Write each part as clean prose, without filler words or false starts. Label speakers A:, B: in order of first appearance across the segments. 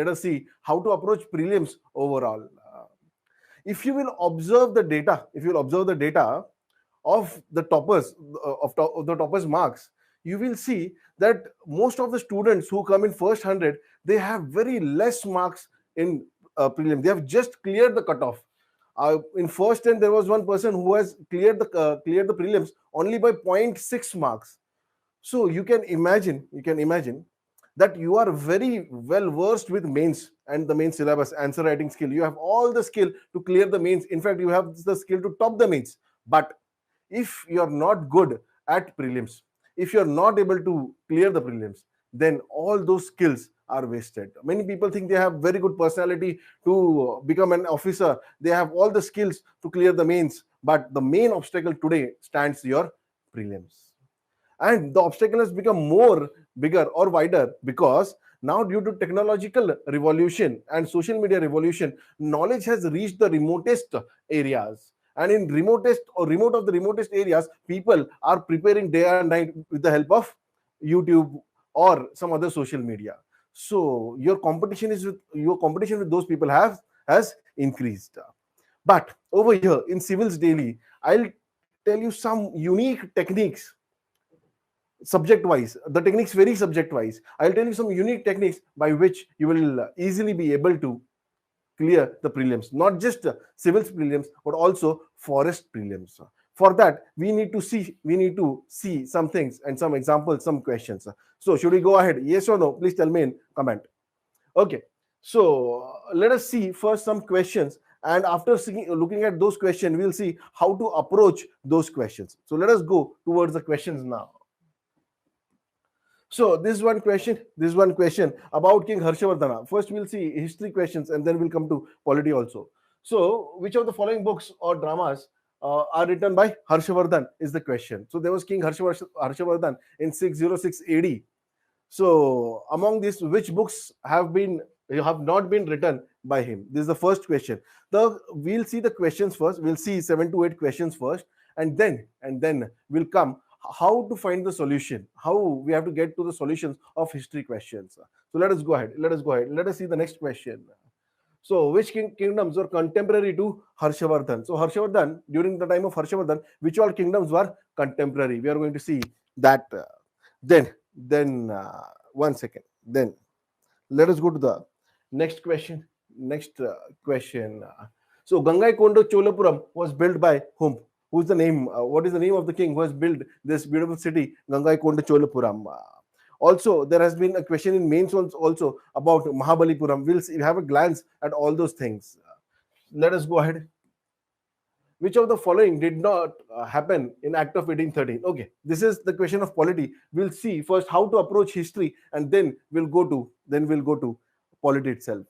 A: Let us see how to approach prelims overall. If you will observe the data, of the toppers, of the toppers marks, you will see that most of the students who come in first 100, they have very less marks in prelim. They have just cleared the cutoff. In first 10, there was one person who has cleared the prelims only by 0.6 marks. So you can imagine that you are very well versed with mains and the main syllabus, answer writing skill. You have all the skill to clear the mains. In fact, you have the skill to top the mains. But if you are not good at prelims, if you are not able to clear the prelims, then all those skills are wasted. Many people think they have very good personality to become an officer. They have all the skills to clear the mains, but the main obstacle today stands your prelims. And the obstacle has become more bigger or wider because now, due to technological revolution and social media revolution, knowledge has reached the remotest areas. And in remote of the remotest areas, people are preparing day and night with the help of YouTube or some other social media. So your competition with those people has increased. But over here in Civilsdaily, I'll tell you some unique techniques subject wise. The techniques vary subject wise. I'll tell you some unique techniques by which you will easily be able to clear the prelims, not just civils prelims, but also forest prelims. For that, we need to see some things and some examples, some questions. So should we go ahead? Yes or no? Please tell me in comment. Okay. So let us see first some questions, and after looking at those questions, we'll see how to approach those questions. So let us go towards the questions now. So this one question about King Harshavardhana. First we'll see history questions and then we'll come to polity also. So which of the following books or dramas are written by Harshavardhan is the question. So there was King Harshavardhan in 606 AD. So among these, which books have not been written by him? This is the first question. We'll see the questions first. We'll see 7 to 8 questions first, and then we'll come how to find the solution, how we have to get to the solutions of history questions. So let us go ahead. Let us see the next question. So which kingdoms were contemporary to Harshavardhan? So Harshavardhan, during the time of Harshavardhan, which all kingdoms were contemporary? We are going to see that. Then one second. Then let us go to the next question. So Gangaikonda Cholapuram was built by whom? Who's the name? What is the name of the king who has built this beautiful city, Gangaikonda Cholapuram? Also, there has been a question in mains also about Mahabalipuram. We'll have a glance at all those things. Let us go ahead. Which of the following did not happen in Act of 1813? Okay, this is the question of polity. We'll see first how to approach history, and then we'll go to polity itself.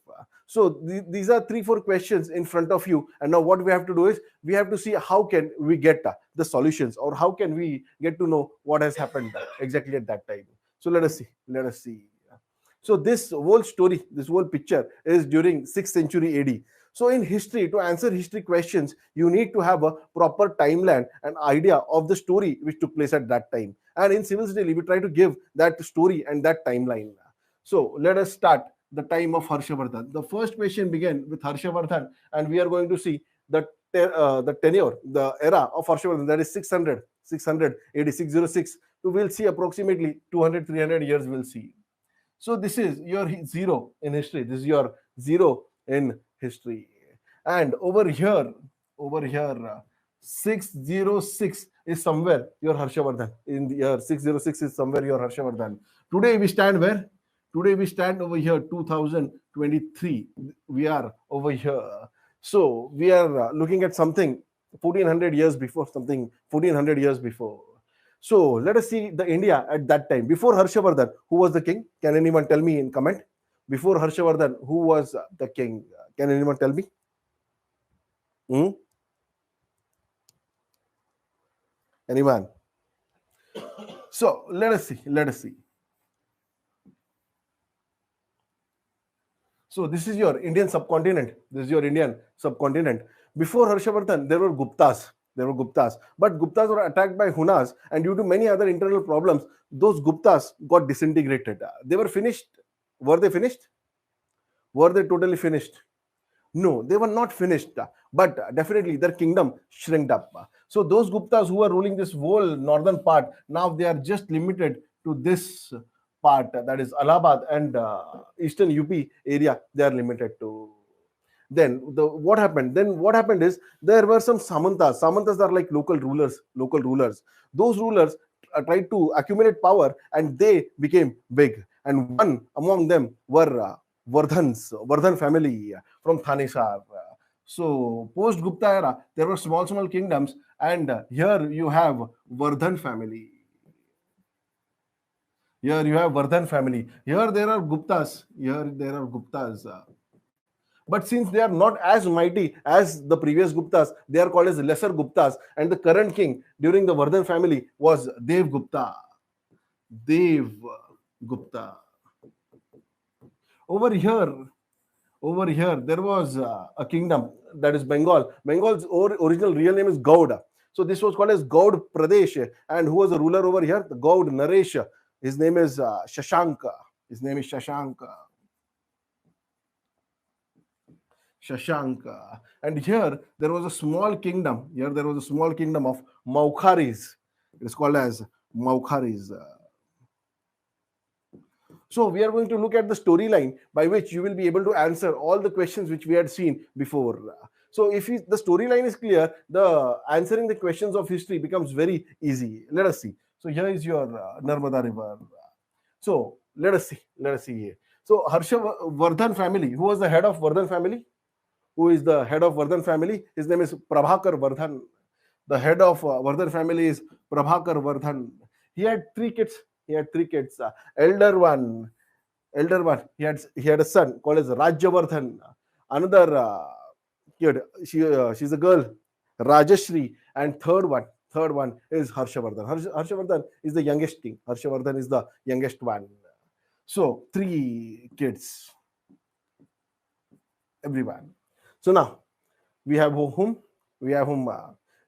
A: So these are 3-4 questions in front of you, and now what we have to do is we have to see how can we get the solutions, or how can we get to know what has happened exactly at that time. So let us see. So this whole story, this whole picture is during 6th century AD. So in history, to answer history questions, you need to have a proper timeline and idea of the story which took place at that time. And in Civilsdaily, we try to give that story and that timeline. So let us start the time of Harshavardhan. The first question began with Harshavardhan, and we are going to see the tenure, the era of Harshavardhan, that is 600 AD, 606. So we'll see approximately 200-300 years we'll see. So this is your zero in history. This is your zero in history. And over here, 606 is somewhere your Harshavardhan. In the year 606 is somewhere your Harshavardhan. Today we stand where? Today we stand over here, 2023. We are over here. So we are looking at something 1400 years before, So let us see the India at that time. Before Harshavardhan, who was the king? Can anyone tell me in comment? Before Harshavardhan, who was the king? Can anyone tell me? Anyone? So let us see. So this is your Indian subcontinent. Before Harshavardhan, there were Guptas. But Guptas were attacked by Hunas, and due to many other internal problems, those Guptas got disintegrated. They were finished. Were they finished? Were they totally finished? No, they were not finished, but definitely their kingdom shrinked up. So those Guptas who were ruling this whole northern part, now they are just limited to this part, that is Allahabad and eastern UP area. They are limited to. Then what happened? Then what happened is there were some Samantas. Samantas are like local rulers. Local rulers. Those rulers tried to accumulate power, and they became big. And one among them were Vardhan family from Thanesar. So post Gupta era, there were small kingdoms, and here you have Vardhan family. Here you have Vardhan family. Here there are Guptas. Here there are Guptas. But since they are not as mighty as the previous Guptas, they are called as lesser Guptas. And the current king during the Vardhan family was Dev Gupta. Dev Gupta. Over here, there was a kingdom, that is Bengal. Bengal's original real name is Gauda. So this was called as Gaud Pradesh. And who was the ruler over here? The Gaud Naresh. His name is Shashanka. His name is Shashanka. Shashanka. And here there was a small kingdom. Here there was a small kingdom of Maukharis. It is called as Maukharis. So we are going to look at the storyline by which you will be able to answer all the questions which we had seen before. So if the storyline is clear, the answering the questions of history becomes very easy. Let us see. So here is your Narmada River. So let us see here. So Harshavardhan family. Who was the head of Vardhan family? Who is the head of Vardhan family? His name is Prabhakar Vardhan. The head of Vardhan family is Prabhakar Vardhan. He had three kids. Elder one, he had a son called as Rajyavardhan. Another kid, she's a girl, Rajashri. And third one is Harshavardhan. Harshavardhan is the youngest king. Harshavardhan is the youngest one. So three kids, everyone. So now we have whom?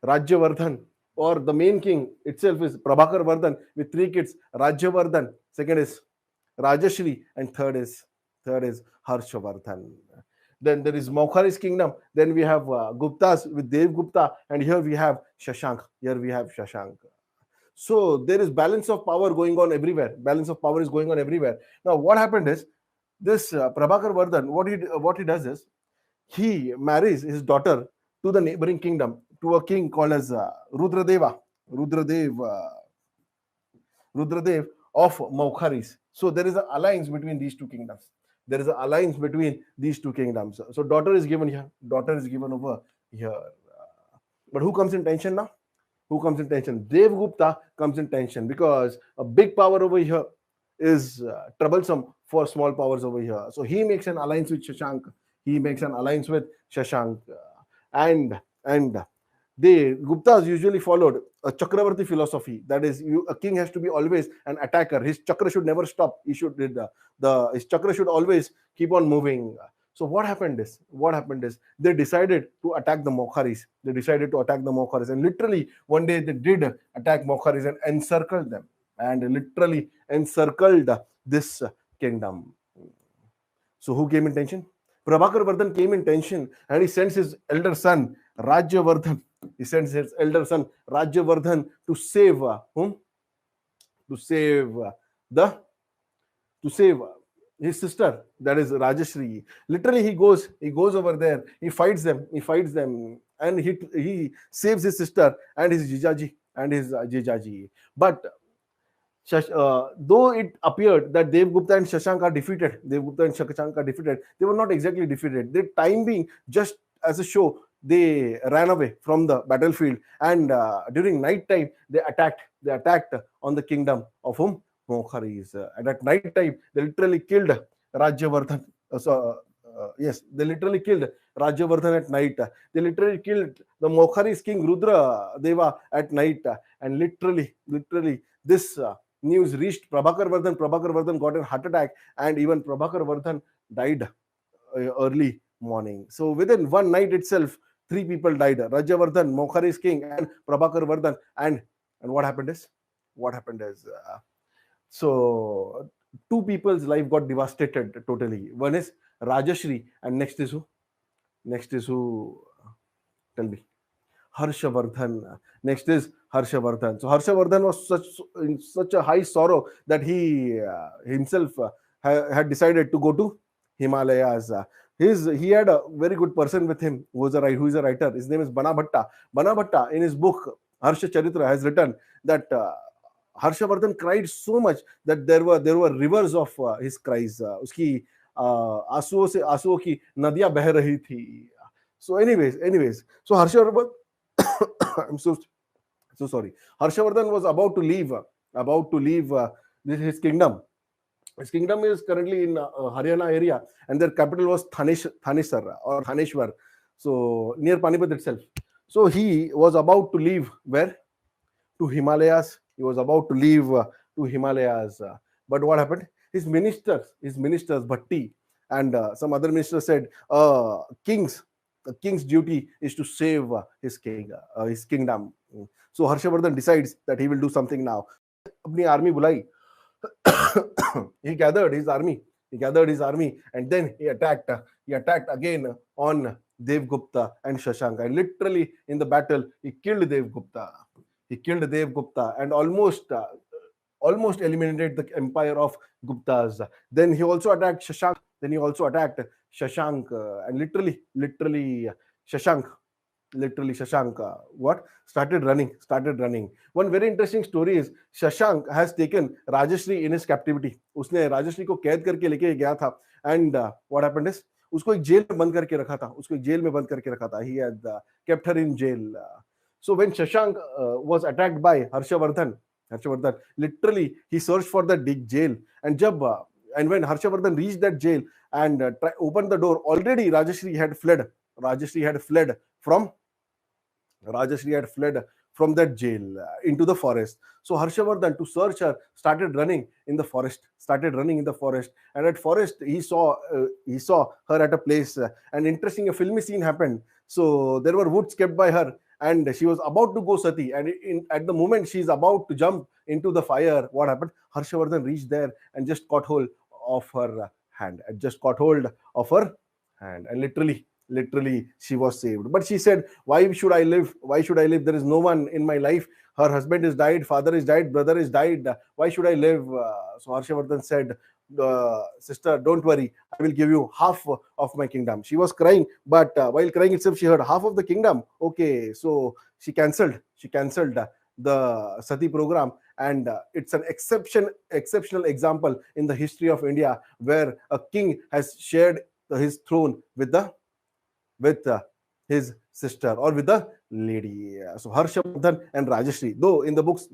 A: Rajyavardhan, or the main king itself is Prabhakar Vardhan with three kids, Rajyavardhan, second is Rajashri, and third is Harshavardhan. Then there is Maukharis kingdom. Then we have Guptas with Dev Gupta, and here we have Shashank. So there is balance of power going on everywhere. Now what happened is this Prabhakar Vardhan, what he does is he marries his daughter to the neighboring kingdom, to a king called as Rudradev of Maukharis. So there is an alliance between these two kingdoms. So daughter is given here. Over here. But who comes in tension now? Dev Gupta comes in tension, because a big power over here is troublesome for small powers over here. So he makes an alliance with Shashank. And the Guptas usually followed a Chakravarti philosophy. That is, a king has to be always an attacker. His chakra should never stop. His chakra should always keep on moving. So what happened is they decided to attack the Maukharis. And literally one day they did attack Maukharis and encircled them. And literally encircled this kingdom. So who came in tension? Prabhakar Vardhan came in tension, and he sends his elder son Rajyavardhan. To save whom? To save his sister, that is Rajashri. Literally he goes over there, he fights them, and he saves his sister and his Jijaji. But though it appeared that Dev Gupta and Shashank are defeated, they were not exactly defeated. The time being, just as a show, they ran away from the battlefield, and during night time they attacked on the kingdom of whom? Maukharis. And at night time they literally killed Rajyavardhan. They literally killed Rajyavardhan at night. They literally killed the Maukharis king Rudra Deva at night, and literally this news reached Prabhakar Vardhan. Prabhakar Vardhan got a heart attack, and even Prabhakar Vardhan died early morning. So within one night itself, three people died: Rajyavardhan, Maukharis king, and Prabhakar Vardhan. And what happened is so two people's life got devastated totally. One is Rajashri, and next is who? Next is who? Tell me. Harshavardhan. Next is Harshavardhan. So Harshavardhan was in such a high sorrow that he himself had decided to go to Himalayas. He had a very good person with him who is a writer. His name is Bana Bhatta. Bana Bhatta in his book Harsha Charitra has written that Harshavardhan cried so much that there were rivers of his cries. उसकी आंसुओं की नदियां बह रही थी. So anyways, so Harshavardhan I'm so sorry. Harshavardhan was about to leave his kingdom. His kingdom is currently in Haryana area, and their capital was Thanesar or Thaneshwar, so near Panipat itself. So he was about to leave where? To Himalayas. He was about to leave to Himalayas. But what happened? His ministers, Bhatti and some other ministers said, a king's duty is to save his kingdom. So Harshavardhan decides that he will do something now. Apni army bulai. He gathered his army, and then he attacked again on Devgupta and Shashanka. And literally in the battle, he killed Devgupta. And almost eliminated the empire of Guptas. Then he also attacked Shashank. And literally Shashank what started running. One very interesting story is Shashank has taken Rajashri in his captivity. उसने राजश्री को कैद करके लेके गया था. And what happened is उसको एक jail में बंद करके रखा था. He had kept her in jail. So when Shashank was attacked by Harshavardhan, literally he searched for that big jail. And when Harshavardhan reached that jail and opened the door, already Rajashri had fled from that jail into the forest. So Harshavardhan, to search her, started running in the forest. And at forest he saw her at a place. And interesting, a filmy scene happened. So there were woods kept by her, and she was about to go sati. And at the moment she is about to jump into the fire, what happened? Harshavardhan reached there and just caught hold of her hand. And literally she was saved. But she said, why should I live? There is no one in my life. Her husband is died, father is died, brother is died. Why should I live? So Harshavardhan said, sister, don't worry, I will give you half of my kingdom. She was crying, but while crying itself, she heard half of the kingdom. Okay, so she cancelled the sati program. And it's an exceptional example in the history of India where a king has shared his throne with his sister or with the lady. So Harshavardhan and Rajashri, though in the books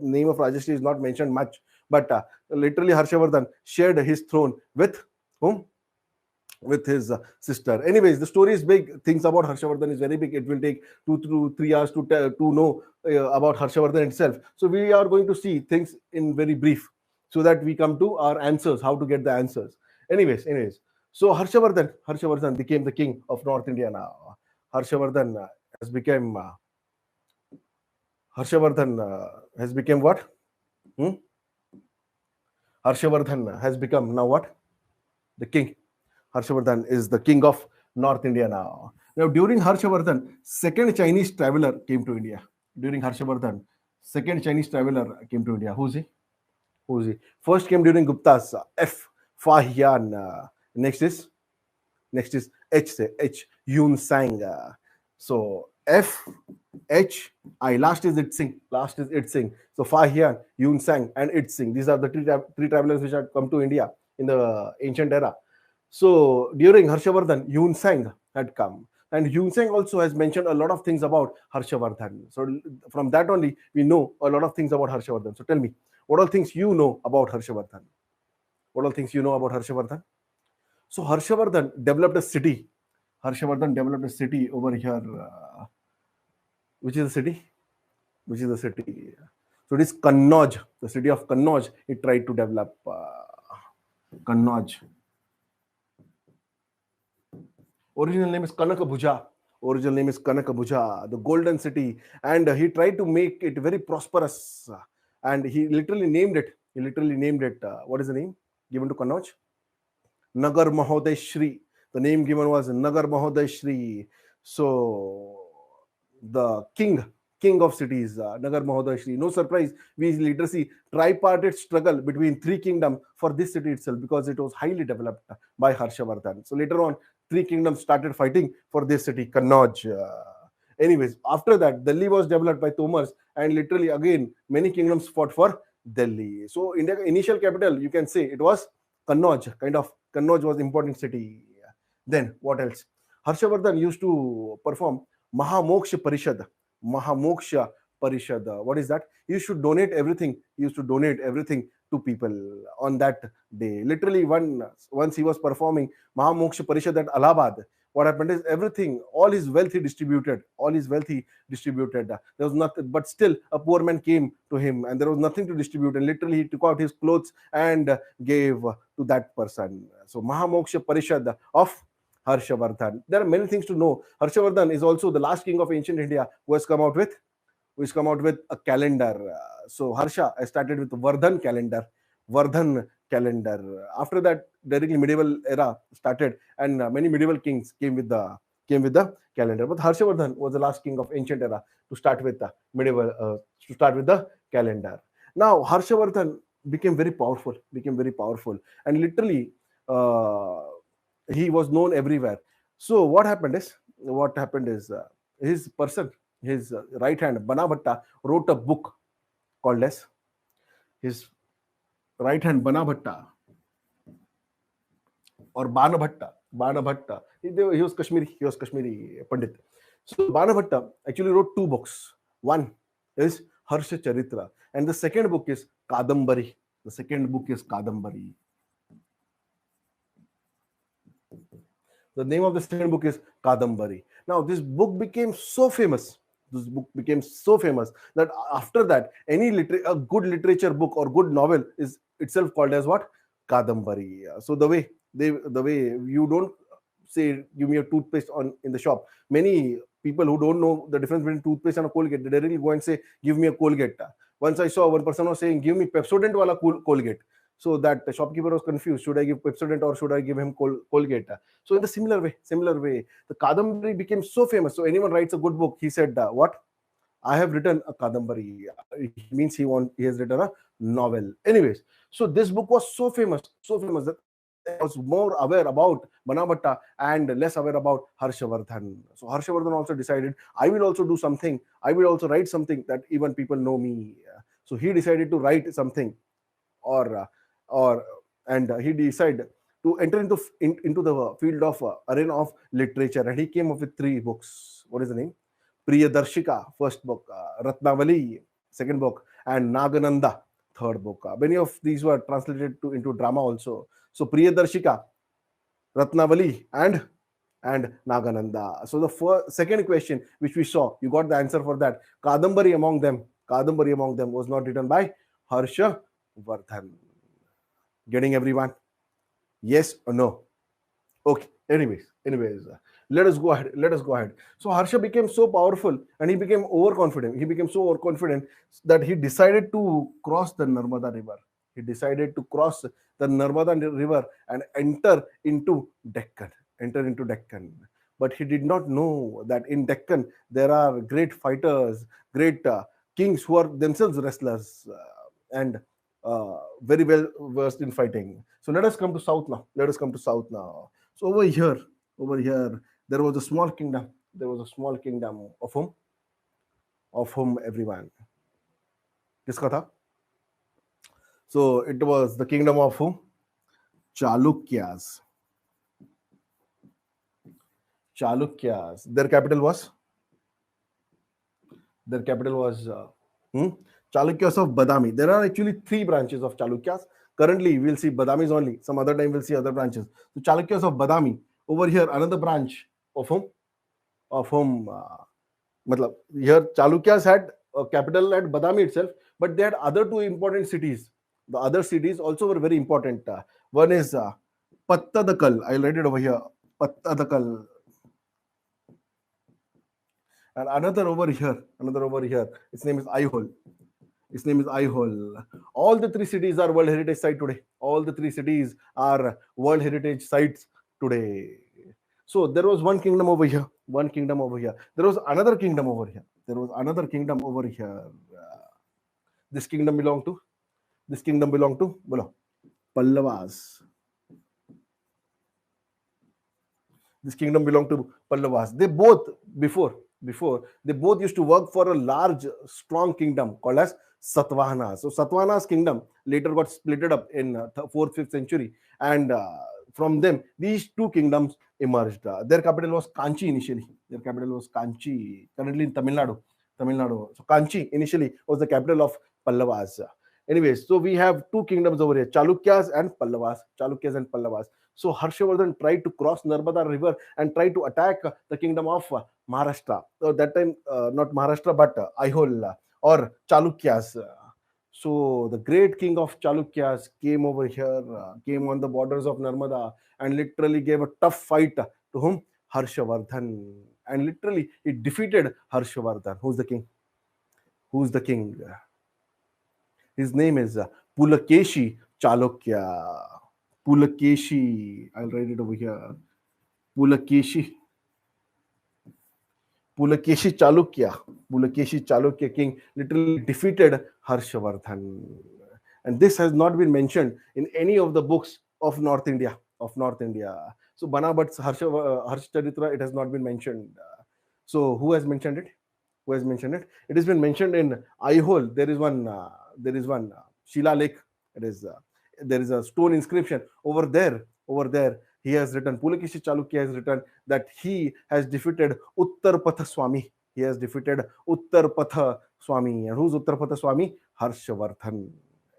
A: name of Rajashri is not mentioned much, but literally Harshavardhan shared his throne with whom? With his sister. Anyways, the story is big. Things about Harshavardhan is very big. It will take 2 to 3 hours to know about Harshavardhan itself. So we are going to see things in very brief so that we come to our answers, how to get the answers. Anyways. So Harshavardhan became the king of North India now. Harshavardhan has become what? Harshavardhan has become now what? The king. Harshavardhan is the king of North India now. Now, during Harshavardhan, second Chinese traveler came to India. Who's he? First came during Gupta's F. Fahian. Next is H. Yun Sang. So F, H, I. Last is Itsing. So Fahian, Yun Sang, and Itsing. These are the three travelers which had come to India in the ancient era. So during Harshavardhan, Yun Sang had come. And Yun Sang also has mentioned a lot of things about Harshavardhan. So from that only, we know a lot of things about Harshavardhan. So tell me, what all things you know about Harshavardhan? So Harshavardhan developed a city. Over here. Which is the city? So it is Kannauj, the city of Kannauj. He tried to develop Kannauj. Original name is Kanakabhuja, the golden city. And he tried to make it very prosperous. And he literally named it. What is the name given to Kannauj? Nagar Mahoday Shri. The name given was Nagar Mahoday Shri. So the king of cities, Nagar Mahoday Shri. No surprise, we later see tripartite struggle between three kingdoms for this city itself, because it was highly developed by Harshavardhan. So later on, three kingdoms started fighting for this city, Kannauj. Anyways, after that, Delhi was developed by Tomars, and literally again many kingdoms fought for Delhi. So India initial capital, you can say it was Kannauj. Kind of Kannauj was important city. Then what else? Harshavardhan used to perform Mahamoksha Parishad. Mahamoksha Parishad. What is that? You should donate everything. He used to donate everything to people on that day. Literally, once he was performing Mahamoksha Parishad at Allahabad, what happened is everything, all his wealth he distributed. All his wealth he distributed. There was nothing, but still a poor man came to him, and there was nothing to distribute. And literally, he took out his clothes and gave to that person. So Mahamoksha Parishad of Harshavardhan. There are many things to know. Harshavardhan is also the last king of ancient India who has come out with a calendar. So Harsha started with Vardhan calendar. Vardhan calendar. After that, directly medieval era started, and many medieval kings came with the calendar. But Harshavardhan was the last king of ancient era to start with the medieval to start with the calendar. Now Harshavardhan became very powerful, and literally. He was known everywhere. So what happened is his person, his right hand Banabhatta wrote a book called as his right hand Banabhatta or Banabhatta. He was Kashmiri Pandit. So Banabhatta actually wrote two books. One is Harsha Charitra, and the second book is Kadambari. The second book is Kadambari. The name of the second book is Kadambari. Now, this book became so famous. This book became so famous that after that, a good literature book or good novel is itself called as what? Kadambari. So the way you don't say give me a toothpaste in the shop. Many people who don't know the difference between toothpaste and a Colgate, they directly go and say give me a Colgate. Once I saw one person was saying give me Pepsodent wala Colgate. So that the shopkeeper was confused. Should I give Pepsodent or should I give him Colgate? So in the similar way, the Kadambari became so famous. So anyone writes a good book, he said, "What? I have written a Kadambari." He means he has written a novel. Anyways, so this book was so famous that I was more aware about Banabhatta and less aware about Harshavardhan. So Harshavardhan also decided, I will also do something. I will also write something that even people know me. So he decided to write something, or or and he decided to enter into the field of arena of literature, and he came up with three books. What is the name? Priyadarshika, first book, Ratnavali, second book, and Nagananda, third book. Many of these were translated into drama also. So Priyadarshika, Ratnavali, and Nagananda. So the second question which we saw, you got the answer for that. Kadambari among them was not written by Harsha Vardhan. Getting everyone? Yes or no? Okay. Anyways, let us go ahead. So Harsha became so powerful, and he became overconfident. He became so overconfident that he decided to cross the Narmada River. He decided to cross the Narmada River and enter into Deccan. But he did not know that in Deccan there are great fighters, great kings who are themselves wrestlers, and very well versed in fighting. So let us come to south now. So over here, there was a small kingdom. Of whom? Everyone. Kiska tha? So it was the kingdom of whom? Chalukyas. Their capital was Chalukyas of Badami. There are actually three branches of Chalukyas. Currently, we'll see Badamis only. Some other time we'll see other branches. So Chalukyas of Badami. Over here, another branch of whom? Here Chalukyas had a capital at Badami itself, but they had other two important cities. The other cities also were very important. One is Pattadakal. I'll write it over here. Pattadakal. And another over here. Its name is Aihol. Its name is Aihole. All the three cities are World Heritage Site today. All the three cities are World Heritage Sites today. So there was one kingdom over here, one kingdom over here. There was another kingdom over here. There was another kingdom over here. This kingdom belonged to. This kingdom belonged to. Bolo, Pallavas. This kingdom belonged to Pallavas. They both before they both used to work for a large, strong kingdom called as Satavahanas. So Satavahana's kingdom later got splitted up in 4th, 5th century, and from them these two kingdoms emerged. Their capital was Kanchi initially. Their capital was Kanchi, currently in Tamil Nadu. Tamil Nadu. So Kanchi initially was the capital of Pallavas. Anyways, so we have two kingdoms over here: Chalukyas and Pallavas. Chalukyas and Pallavas. So Harshavardhan tried to cross Narmada river and try to attack the kingdom of Maharashtra. So that time, not Maharashtra, but Aihole or Chalukyas. So the great king of Chalukyas came over here, came on the borders of Narmada, and literally gave a tough fight to whom? Harshavardhan. And literally, he defeated Harshavardhan. Who's the king? Who's the king? His name is Pulakeshi Chalukya. Pulakeshi. I'll write it over here. Pulakeshi. Pulakeshi Chalukya. Pulakeshi Chalukya king literally defeated Harshavardhan. And this has not been mentioned in any of the books of North India. So Banabhat's Harshcharitra, it has not been mentioned. So who has mentioned it? Who has mentioned it? It has been mentioned in Aihole. There is one Shila Lake. It is there is a stone inscription over there. He has written, Pulakeshi Chalukya has written that he has defeated Uttarpatha Swami. He has defeated Uttarpatha Swami. And who's Uttarpatha Swami? Harshavardhan.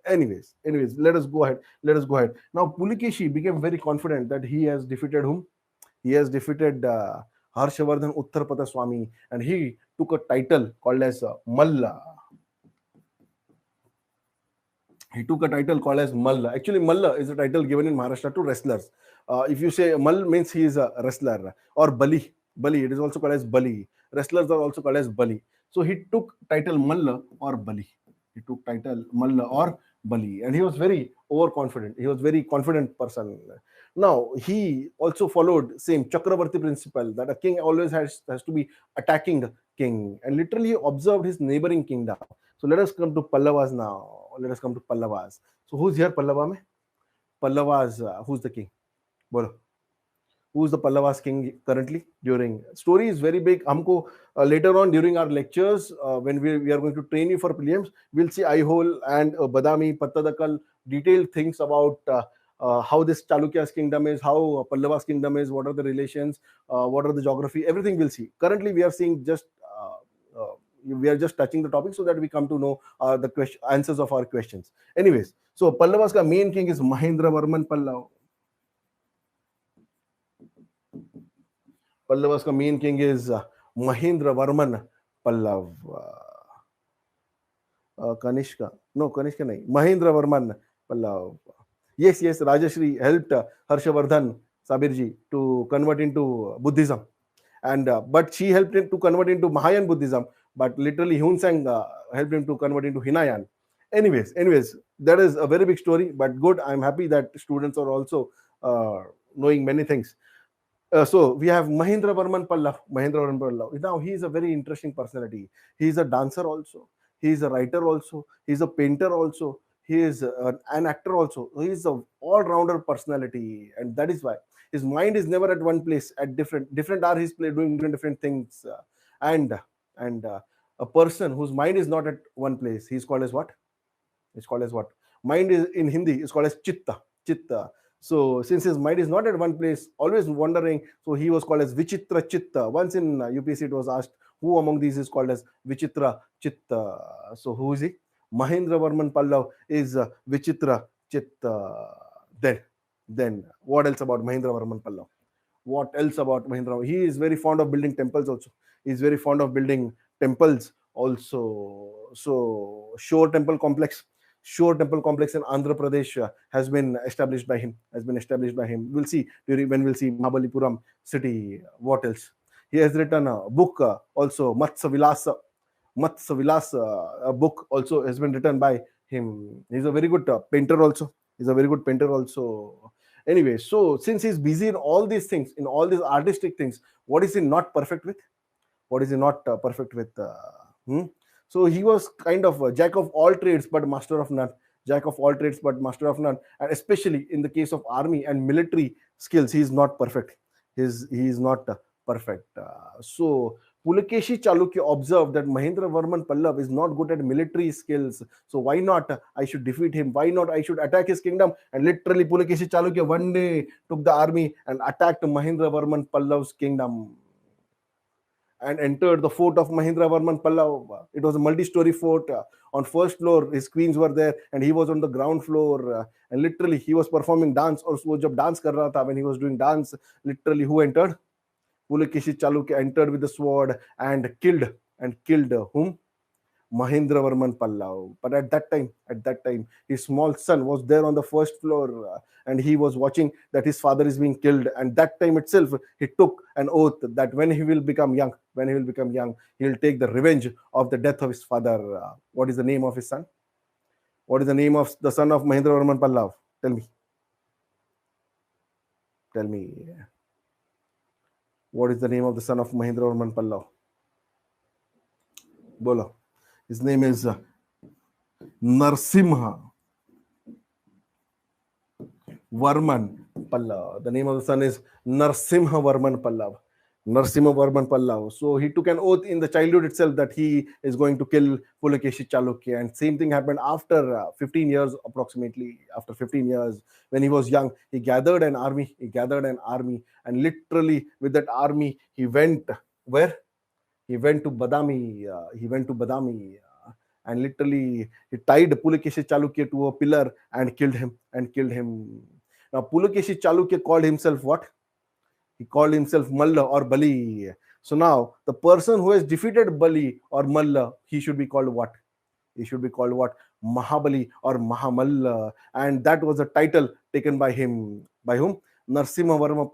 A: Anyways, let us go ahead. Now Pulakeshi became very confident that he has defeated whom? He has defeated Harshavardhan Uttarpatha Swami, and he took a title called as Malla. He took a title called as Malla. Actually, Malla is a title given in Maharashtra to wrestlers. If you say Mal means he is a wrestler, or Bali, it is also called as Bali. Wrestlers are also called as Bali. So he took title Malla or Bali. And he was very overconfident. He was very confident person. Now he also followed same Chakravarti principle that a king always has to be attacking king, and literally observed his neighboring kingdom. So let us come to Pallavas now. So who's here, Pallava mein? Pallavas, who's the king? Bolo. Who's the Pallavas king currently? During story is very big. Humko later on during our lectures, when we are going to train you for prelims, we'll see Aihole and Badami, Pattadakal, detailed things about how this Chalukya's kingdom is, how Pallavas kingdom is, what are the relations, what are the geography, everything we'll see. Currently, we are seeing just we are just touching the topic so that we come to know the answers of our questions. Anyways, so Pallavas ka main king is Mahendravarman Pallav. Pallavas ka main king is Mahendravarman Pallav. Kanishka nahi. Mahendravarman Pallav. Yes, Rajashri helped Harshavardhan Sabirji to convert into Buddhism, and but she helped him to convert into Mahayan Buddhism. But literally, Hunsang helped him to convert into Hinayan. Anyways, that is a very big story, but good. I'm happy that students are also knowing many things. So we have Mahendravarman Pallav. Now he is a very interesting personality. He is a dancer also. He is a writer also. He is a painter also. He is an actor also. He is a all-rounder personality, and that is why his mind is never at one place. At different hours, he's doing different things, and a person whose mind is not at one place, he's called as what? Mind is in Hindi is called as chitta. So since his mind is not at one place, always wondering, so he was called as Vichitra Chitta. Once in UPSC it was asked, who among these is called as Vichitra Chitta? So who is he? Mahendravarman Pallav is Vichitra Chitta. Then what else about Mahendravarman Pallav? He is very fond of building temples also. So Shore Temple Complex in Andhra Pradesh has been established by him. We'll see when we'll see Mahabalipuram city. What else? He has written a book also, Matsya Vilasa. Matsya Vilas, a book also has been written by him. He's a very good painter also. He's a very good painter also. Anyway, so since he's busy in all these things, in all these artistic things, what is he not perfect with? What is he not perfect with? Hmm? So he was kind of a jack of all trades but master of none. Jack of all trades but master of none. And especially in the case of army and military skills, he is not perfect. He is not perfect. So Pulakeshi Chalukya observed that Mahendra Varman Pallav is not good at military skills. So why not I should defeat him? Why not I should attack his kingdom? And literally Pulakeshi Chalukya one day took the army and attacked Mahendra Varman Pallav's kingdom and entered the fort of Mahendra Varman Pallav. It was a multi-story fort. On first floor, his queens were there, and he was on the ground floor. And literally, he was performing dance. Or वो जब dance कर रहा था, when he was doing dance, literally, who entered? Pulakeshi Chalukya entered with the sword and killed whom? Mahendra Varman Pallav. But at that time, his small son was there on the first floor and he was watching that his father is being killed. And that time itself, he took an oath that when he will become young, he'll take the revenge of the death of his father. What is the name of his son? What is the name of the son of Mahendra Varman Pallav? Tell me. What is the name of the son of Mahendra Varman Pallav? Bolo. His name is Narsimha Varman Pallav. The name of the son is Narsimha Varman Pallav. Narsimha Varman Pallav. So he took an oath in the childhood itself that he is going to kill Pulakeshi Chalukya. And same thing happened after 15 years, approximately. After 15 years, when he was young, he gathered an army. And literally with that army, he went where? He went to Badami. And literally he tied Pulakeshi Chalukya to a pillar and killed him. Now Pulakeshi Chalukya called himself what? He called himself Malla or Bali. So now the person who has defeated Bali or Malla, he should be called what? Mahabali or Mahamalla. And that was a title taken by him. By whom? Narsimha Varma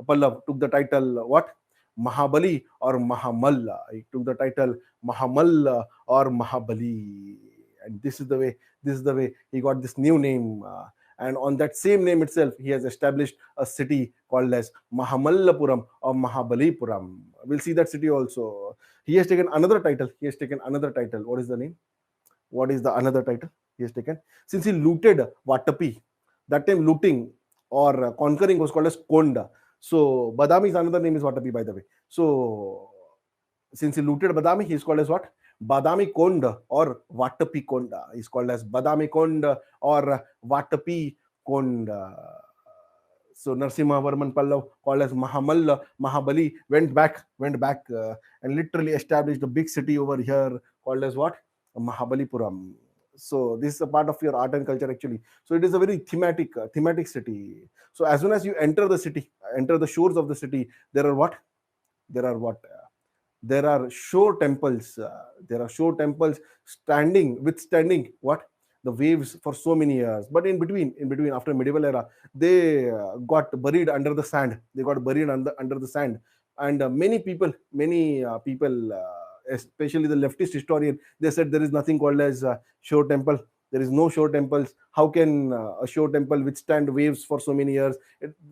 A: Pallav took the title what? Mahabali or Mahamalla. He took the title Mahamalla or Mahabali. And this is the way he got this new name. And on that same name itself, he has established a city called as Mahamallapuram or Mahabalipuram. We'll see that city also. He has taken another title. What is the name? What is the another title he has taken? Since he looted Vatapi, that time looting or conquering was called as Konda. So Badami's another name is Vatapi, by the way. So since he looted Badami, he is called as what? Badami Konda or Vatapi Konda. He's called as Badami Konda or Vatapi Konda. So Narsimha Varman Pallav, called as Mahamalla, Mahabali, went back and literally established a big city over here called as what? Mahabalipuram. So this is a part of your art and culture actually. So it is a very thematic city. So as soon as you enter the city, enter the shores of the city, there are what? There are shore temples. Withstanding what? The waves for so many years. But in between, after medieval era, they got buried under the sand. Under the sand. And many people, especially the leftist historian, they said there is nothing called as shore temple. There is no shore temples. How can a shore temple withstand waves for so many years?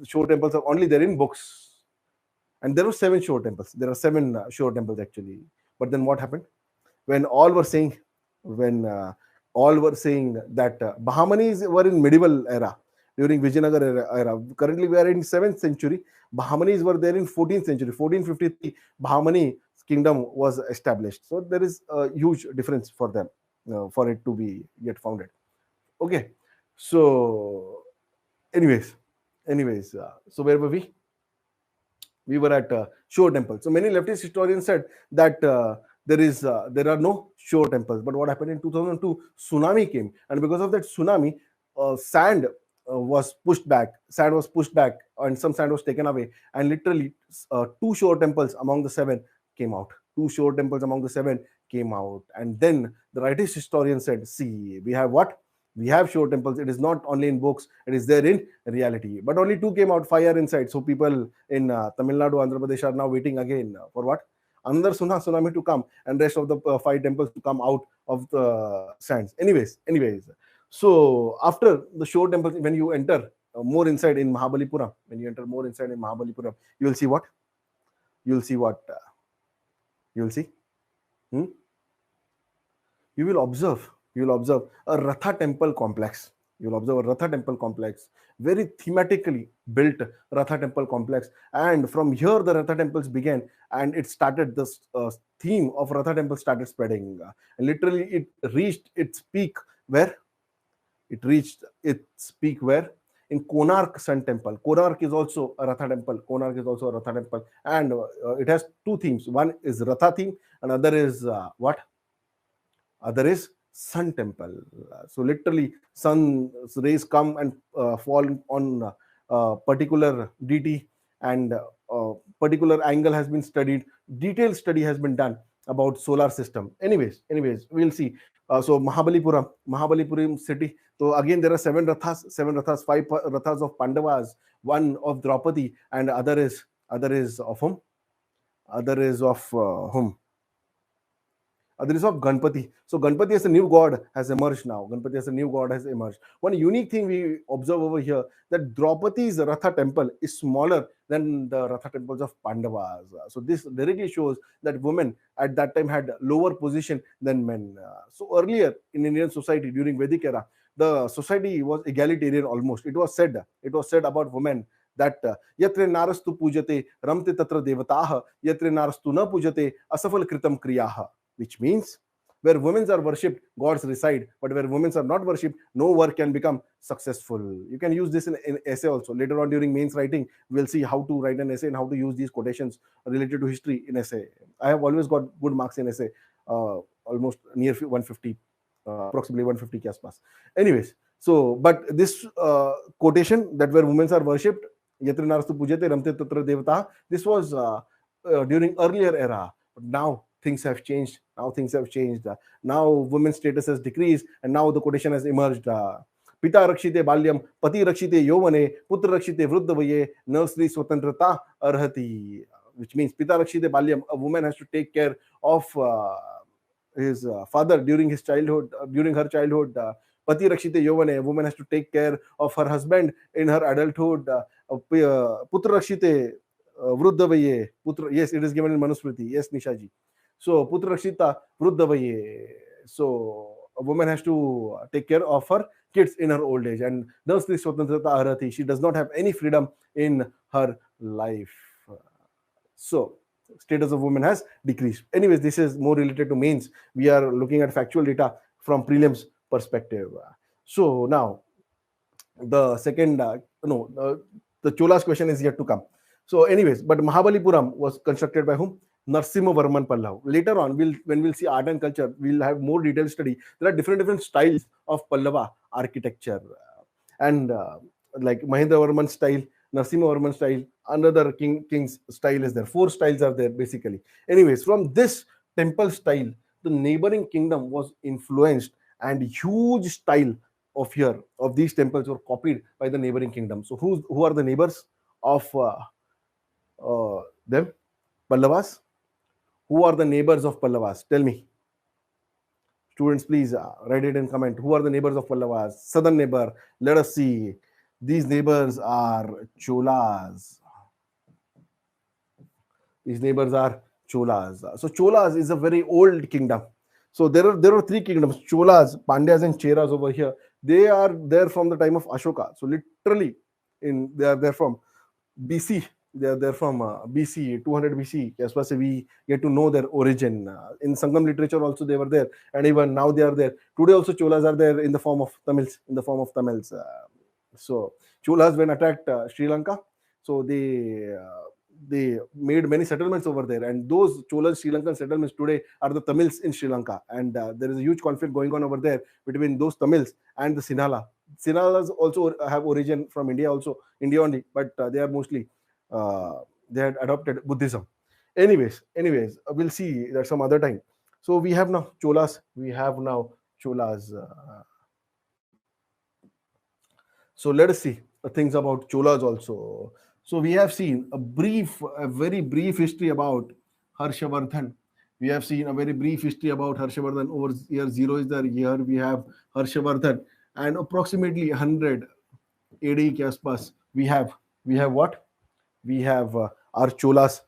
A: Shore temples are only there in books. And there were 7 shore temples. There are 7 shore temples actually. But then what happened? When all were saying that Bahamanis were in medieval era, during Vijayanagar era. Currently we are in 7th century. Bahamanis were there in 14th century. 1453, Bahamani kingdom was established. So there is a huge difference for them, for it to be yet founded. Okay. So anyways, so where were we? We were at shore temple. So many leftist historians said that there are no shore temples. But what happened in 2002? Tsunami came, and because of that tsunami, sand was pushed back. And some sand was taken away. And literally, 2 shore temples among the 7 came out. And then the rightist historian said, "See, we have what? We have shore temples. It is not only in books, it is there in reality." But only 2 came out, 5 are inside. So people in Tamil Nadu, Andhra Pradesh are now waiting again for what? another tsunami to come, and rest of the 5 temples to come out of the sands. Anyways, so after the shore temples, when you enter more inside in Mahabalipuram, you will see what? You will see what? You will see. You will observe. A Ratha temple complex. Very thematically built Ratha temple complex. And from here, the Ratha temples began, and it started this theme of Ratha temple started spreading. And literally, it reached its peak where? In Konark Sun Temple. Konark is also a Ratha temple. And it has two themes. One is Ratha theme, and other is what? Other is Sun temple. So literally, sun's rays come and fall on particular deity, and particular angle has been studied. Detailed study has been done about solar system. Anyways, we'll see. So Mahabalipuram city. So again, there are seven rathas, five rathas of Pandavas, one of Draupadi, and other is of whom? Other is of whom? There is of Ganpati. So Ganpati as a new god has emerged now. One unique thing we observe over here, that Draupadi's Ratha temple is smaller than the Ratha temples of Pandavas. So this directly shows that women at that time had lower position than men. So earlier in Indian society during Vedic era, the society was egalitarian almost. It was said about women that yatre narastu pujate ramte tatra devataha, yatre narastu na pujate asafal kritam kriyaha. Which means where women are worshipped, gods reside, but where women are not worshipped, no work can become successful. You can use this in essay also. Later on during mains writing, we'll see how to write an essay and how to use these quotations related to history in essay. I have always got good marks in essay, almost near 150, approximately 150 ke aspas. Anyways, so but this quotation that where women are worshipped, yatra narastu pujate ramte tatra devata, this was during earlier era, but now things have changed. Now women's status has decreased, and now the quotation has emerged. Pita rakshite balyam, pati rakshite yovane, putra rakshite vruddhavaye, na sri swatantrata arhati. Which means Pita rakshite balyam, a woman has to take care of his father during his childhood, during her childhood. Pati rakshite yovane, a woman has to take care of her husband in her adulthood. Putra rakshite vruddhavaye, putra, yes, it is given in Manusmriti. Yes, Nishaji. So putra rakshita vruddhavaye. So a woman has to take care of her kids in her old age, and thus the swatantrata arhati, she does not have any freedom in her life. So status of women has decreased. Anyways, this is more related to mains. We are looking at factual data from prelims perspective. So now the second the Chola's question is yet to come. So anyways, but Mahabalipuram was constructed by whom? Narasimhavarman Pallav. Later on, when we'll see art and culture, we'll have more detailed study. There are different styles of Pallava architecture, and like Mahendravarman style, Narasimhavarman style, another king's style is there. 4 styles are there basically. Anyways, from this temple style, the neighboring kingdom was influenced, and huge style of these temples were copied by the neighboring kingdom. So who are the neighbors of them? Pallavas. Who are the neighbors of Pallavas? Tell me. Students, please write it in comment. Who are the neighbors of Pallavas? Southern neighbor. Let us see. These neighbors are Cholas. So Cholas is a very old kingdom. So there are 3 kingdoms: Cholas, Pandyas, and Cheras over here. They are there from the time of Ashoka. So literally, they are there from BC. They are there from BC, 200 BC. As far as we get to know their origin. In Sangam literature also they were there, and even now they are there. Today also Cholas are there in the form of Tamils. So Cholas, when attacked Sri Lanka, so they made many settlements over there, and those Cholas Sri Lankan settlements today are the Tamils in Sri Lanka, and there is a huge conflict going on over there between those Tamils and the Sinhala. Sinhalas also have origin from India only, but they are mostly they had adopted Buddhism. Anyways, we'll see that some other time. So we have now Cholas. So let us see the things about Cholas also. So we have seen a very brief history about Harshavardhan. We have seen a very brief history about Harshavardhan. Over year 0 is the year we have Harshavardhan, and approximately 100 AD के आसपास we have what? We have our cholas,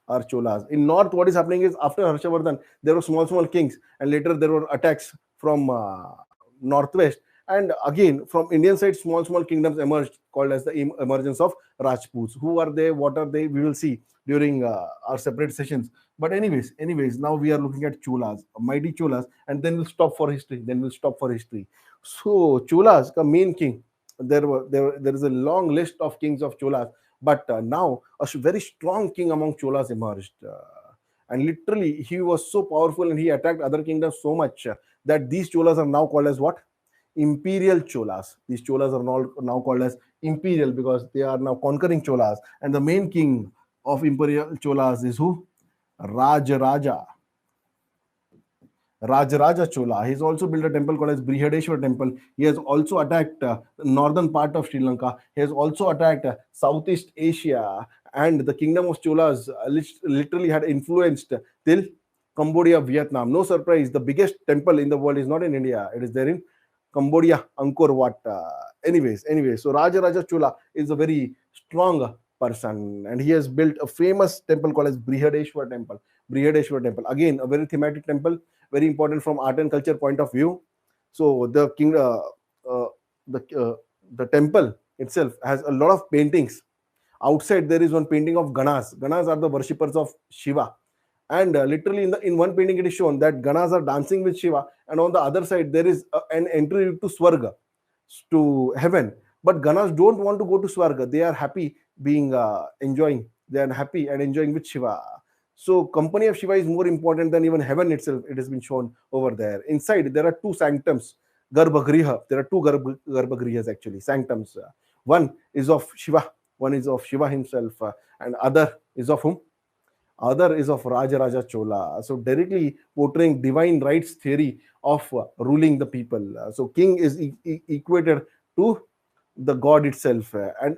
A: in north. What is happening is, after Harshavardhan there were small kings, and later there were attacks from northwest, and again from Indian side small kingdoms emerged, called as the emergence of Rajputs. Who are they, what are they, we will see during our separate sessions. But anyways, now we are looking at cholas, mighty cholas, and then we'll stop for history. So cholas ka main king, there is a long list of kings of cholas, but now a very strong king among cholas emerged, and literally he was so powerful, and he attacked other kingdoms so much that these cholas are now called as what? Imperial cholas. These cholas are now called as imperial, because they are now conquering cholas, and the main king of imperial cholas is who? Rajaraja. Rajaraja Chola. He's also built a temple called as Brihadeshwar temple. He has also attacked northern part of Sri Lanka. He has also attacked Southeast Asia, and the kingdom of Cholas literally had influenced till Cambodia, Vietnam. No surprise, the biggest temple in the world is not in India. It is there in Cambodia, Angkor Wat. Anyways, so Rajaraja Chola is a very strong person, and he has built a famous temple called as Brihadeshwar temple. Again, a very thematic temple, very important from art and culture point of view. So the uh, the temple itself has a lot of paintings. Outside there is one painting of Ganas. Ganas are the worshippers of Shiva, and literally in one painting it is shown that Ganas are dancing with Shiva, and on the other side there is an entry to Swarga, to heaven. But Ganas don't want to go to Swarga. They are happy being enjoying. They are happy and enjoying with Shiva. So company of Shiva is more important than even heaven itself. It has been shown over there. Inside there are two sanctums, Garbhagriha. There are two Garbhagrihas actually, sanctums. One is of Shiva. One is of Shiva himself, and other is of whom? Other is of Rajaraja Chola. So directly portraying divine rights theory of ruling the people. So king is equated to the god itself, and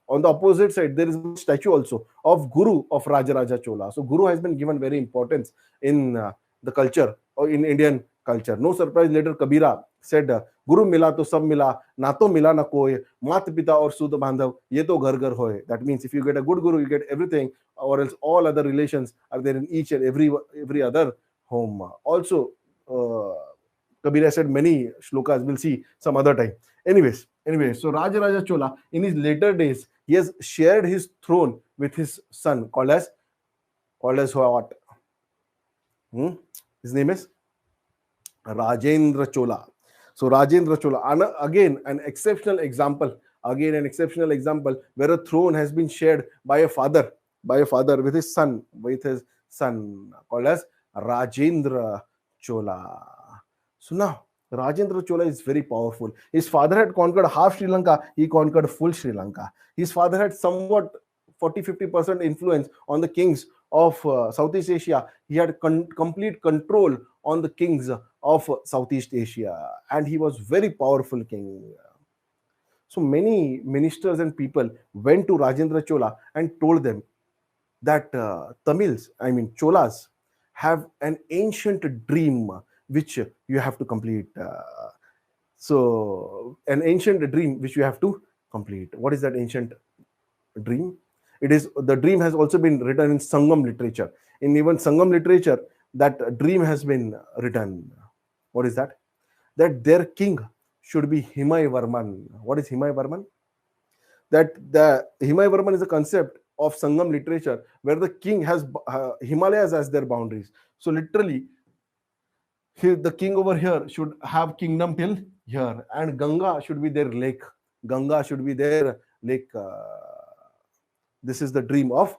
A: on the opposite side there is a statue also of Guru of Rajaraja Chola. So Guru has been given very importance in the culture, or in Indian culture. No surprise, later Kabira said, Guru mila to sab mila, na to mila na koi, mat pita aur sud bandhav ye to ghar ghar hoye. That means if you get a good guru, you get everything, or else all other relations are there in each and every other home. Also Kabira said many shlokas, we'll see some other time. Anyways, so Rajaraja Chola, in his later days, he has shared his throne with his son, called as what? His name is Rajendra Chola. So Rajendra Chola, again an exceptional example, where a throne has been shared by a father with his son, called as Rajendra Chola. So now Rajendra Chola is very powerful. His father had conquered half Sri Lanka, he conquered full Sri Lanka. His father had somewhat 40-50% influence on the kings of Southeast Asia. He had complete control on the kings of Southeast Asia, and he was very powerful king. So many ministers and people went to Rajendra Chola and told them that Cholas have an ancient dream which you have to complete. So an ancient dream which you have to complete. What is that ancient dream? It is, the dream has also been written in Sangam literature. In even Sangam literature, that dream has been written. What is that? That their king should be Himay Varman. What is Himay Varman? That the Himay Varman is a concept of Sangam literature where the king has Himalayas as their boundaries. So literally, the king over here should have kingdom till here, and Ganga should be their lake. This is the dream of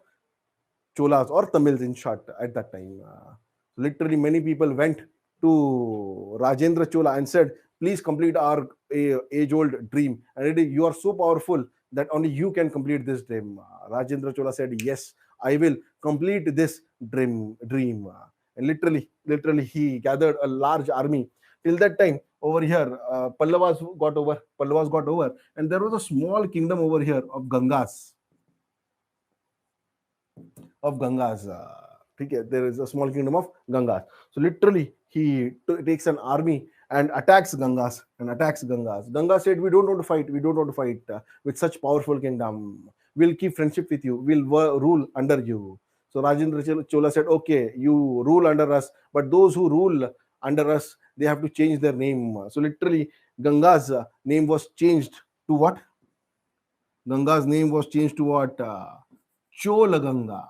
A: Cholas or Tamils in short at that time. Literally, many people went to Rajendra Chola and said, please complete our age-old dream. And you are so powerful that only you can complete this dream. Rajendra Chola said, yes, I will complete this dream. And literally, he gathered a large army. Till that time, over here, Pallavas got over, and there was a small kingdom over here of Gangas. Okay, there is a small kingdom of Gangas. So literally, he takes an army and attacks Gangas and attacks Gangas. Ganga said, "We don't want to fight. We don't want to fight with such powerful kingdom. We'll keep friendship with you. We'll rule under you." So Rajendra Chola said, "Okay, you rule under us, but those who rule under us, they have to change their name." So literally, Ganga's name was changed to what? Ganga's name was changed to what? Chola Ganga.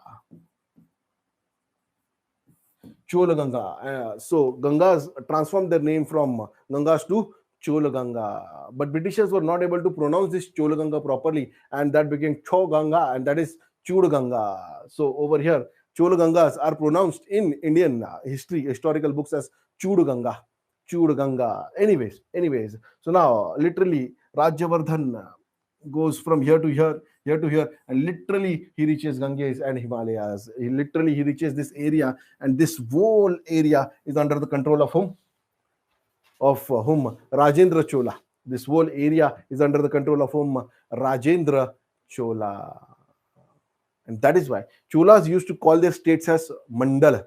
A: Chola Ganga. So Gangas transformed their name from Gangas to Chola Ganga. But Britishers were not able to pronounce this Chola Ganga properly, and that became Cho Ganga, and that is Chud Ganga. So over here, Chola Gangas are pronounced in Indian historical books as Chud Ganga. Chud Ganga. Anyways. So now, literally, Rajyavardhan goes from here to here, and literally he reaches Ganges and Himalayas. He reaches this area, and this whole area is under the control of whom? Rajendra Chola. This whole area is under the control of whom? Rajendra Chola. And that is why Cholas used to call their states as Mandala,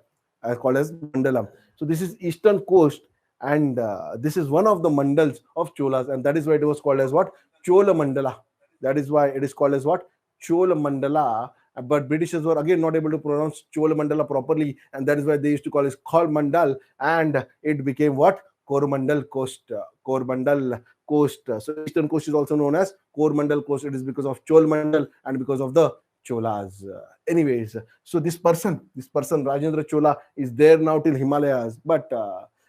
A: called as Mandalam. So this is eastern coast, and this is one of the mandals of Cholas, and that is why it was called as what? Chola Mandala. That is why it is called as what? Chola Mandala. But Britishers were again not able to pronounce Chola Mandala properly, and that is why they used to call it Khol Mandal, and it became what? Coromandel Coast. Coromandel Coast. So eastern coast is also known as Coromandel Coast. It is because of Chol Mandal and because of the Cholas. Anyways, so this person, Rajendra Chola, is there now till Himalayas, but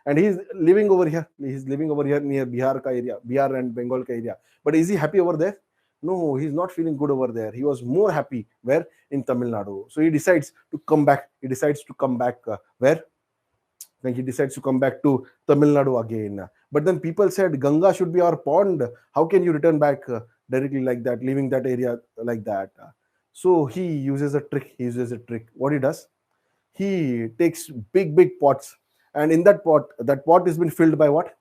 A: and he's living over here. He's living over here near Bihar ka area, Bihar and Bengal ka area. But is he happy over there? No, he's not feeling good over there. He was more happy where? In Tamil Nadu. So he decides to come back. Where? Then he decides to come back to Tamil Nadu again. But then people said, Ganga should be our pond. How can you return back directly like that, leaving that area like that? So he uses a trick. What he does? He takes big pots, and in that pot has been filled by what?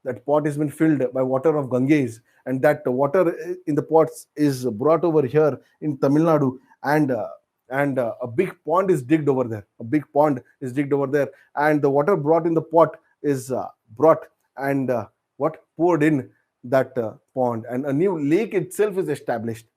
A: That pot has been filled by water of Ganges, and that water in the pots is brought over here in Tamil Nadu, and a big pond is digged over there. And the water brought in the pot is brought and what? Poured in that pond, and a new lake itself is established.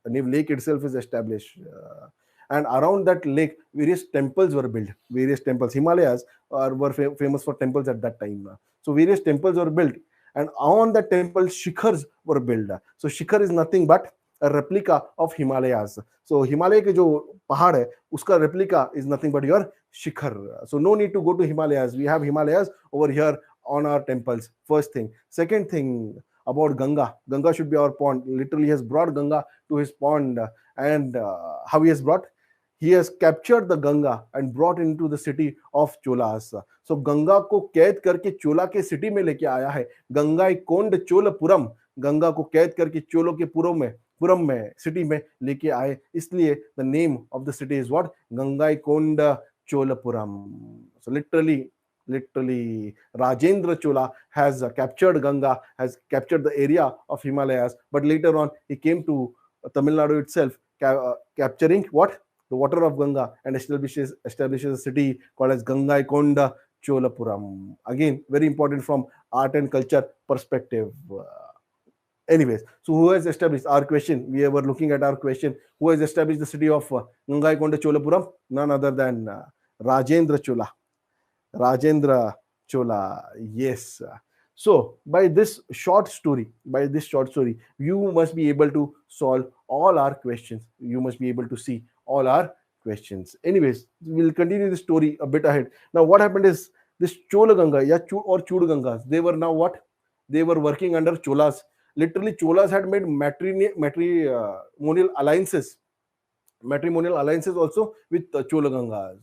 A: And around that lake, various temples were built. Himalayas were famous for temples at that time. So various temples were built, and on the temple, shikhars were built. So shikhar is nothing but a replica of Himalayas. So Himalaya ke jo pahad hai, uska replica is nothing but your shikhar. So no need to go to Himalayas. We have Himalayas over here on our temples. First thing. Second thing about Ganga. Ganga should be our pond. Literally, he has brought Ganga to his pond. And how he has brought? He has captured the Ganga and brought into the city of Cholas. So Ganga को कैद करके चोला के city में लेके आया है. गंगा कोंड चोलपुरम. गंगा को कैद करके चोलों के पुरम में सिटी में लेके आए. इसलिए the name of the city is what? Gangaikonda Cholapuram. So literally Rajendra Chola has captured Ganga, has captured the area of Himalayas, but later on he came to Tamil Nadu itself, capturing what? The water of Ganga, and establishes a city called as Gangaikonda Cholapuram. Again, very important from art and culture perspective. Anyways, so who has established our question? We were looking at our question. Who has established the city of Gangaikonda Cholapuram? None other than Rajendra Chola. Yes. So by this short story, you must be able to solve all our questions. You must be able to see all our questions. Anyways, we'll continue the story a bit ahead. Now, what happened is this Chola Ganga, or Chud Gangas, they were now what? They were working under Cholas. Literally, Cholas had made matrimonial alliances also with Chola Gangas.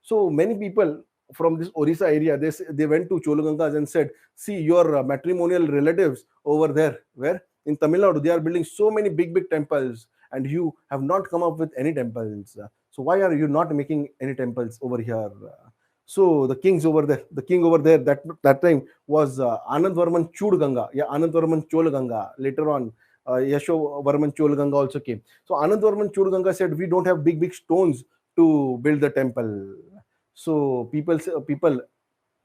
A: So many people from this Orissa area, they went to Chola Gangas and said, see, your matrimonial relatives over there, where? In Tamil Nadu, they are building so many big temples, and you have not come up with any temples. So why are you not making any temples over here? So the king over there that time was Anand Varman Chud Ganga. Anand Varman Chola Ganga. Later on, Yasho Varman Chola Ganga also came. So Anand Varman Chud Ganga said, we don't have big stones to build the temple. So people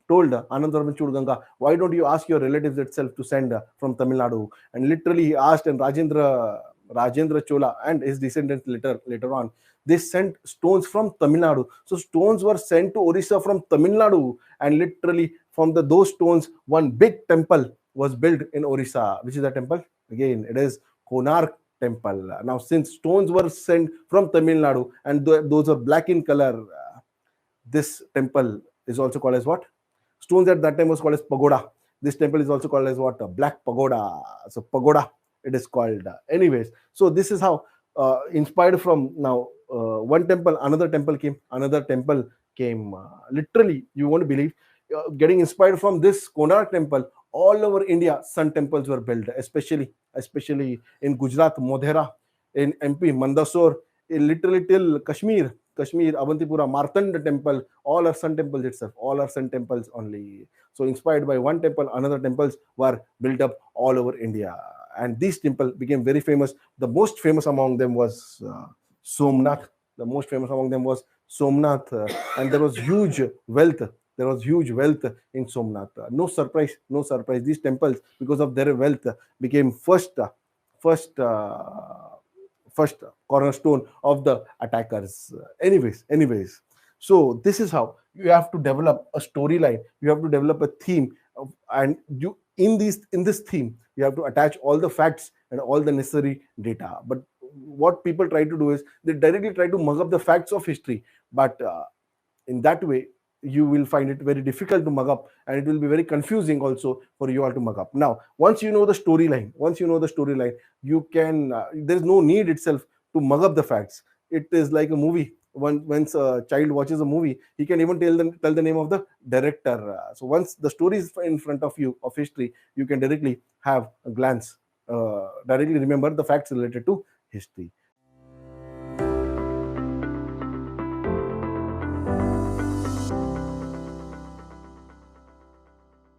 A: told Anandvarman Chudganga, why don't you ask your relatives itself to send from Tamil Nadu? And literally he asked, and Rajendra Chola and his descendants later on, they sent stones from Tamil Nadu. So stones were sent to Orissa from Tamil Nadu, and literally from those stones, one big temple was built in Orissa. Which is the temple? Again, it is Konark temple. Now, since stones were sent from Tamil Nadu and those are black in color, this temple is also called as what? Stones at that time was called as pagoda. This temple is also called as what? A black pagoda. So pagoda it is called. Anyways, so this is how inspired from now one temple, another temple came. Literally, you won't believe. Getting inspired from this Konark temple, all over India, sun temples were built, especially in Gujarat, Modhera, in MP, Mandsaur, literally till Kashmir, Avantipura, Martanda temple, all are sun temples itself, all are sun temples only. So inspired by one temple, another temples were built up all over India. And these temples became very famous. The most famous among them was Somnath. The most famous among them was Somnath. And there was huge wealth. There was huge wealth in Somnath. No surprise, no surprise. These temples, because of their wealth, became first first cornerstone of the attackers. Anyways, so this is how you have to develop a storyline, you have to develop a theme, and you in this theme you have to attach all the facts and all the necessary data. But what people try to do is they directly try to mug up the facts of history, but in that way you will find it very difficult to mug up, and it will be very confusing also for you all to mug up. Now, once you know the storyline, you can there is no need itself to mug up the facts. It is like a movie. Once a child watches a movie, he can even tell the name of the director. So once the story is in front of you of history, you can directly have a glance, directly remember the facts related to history.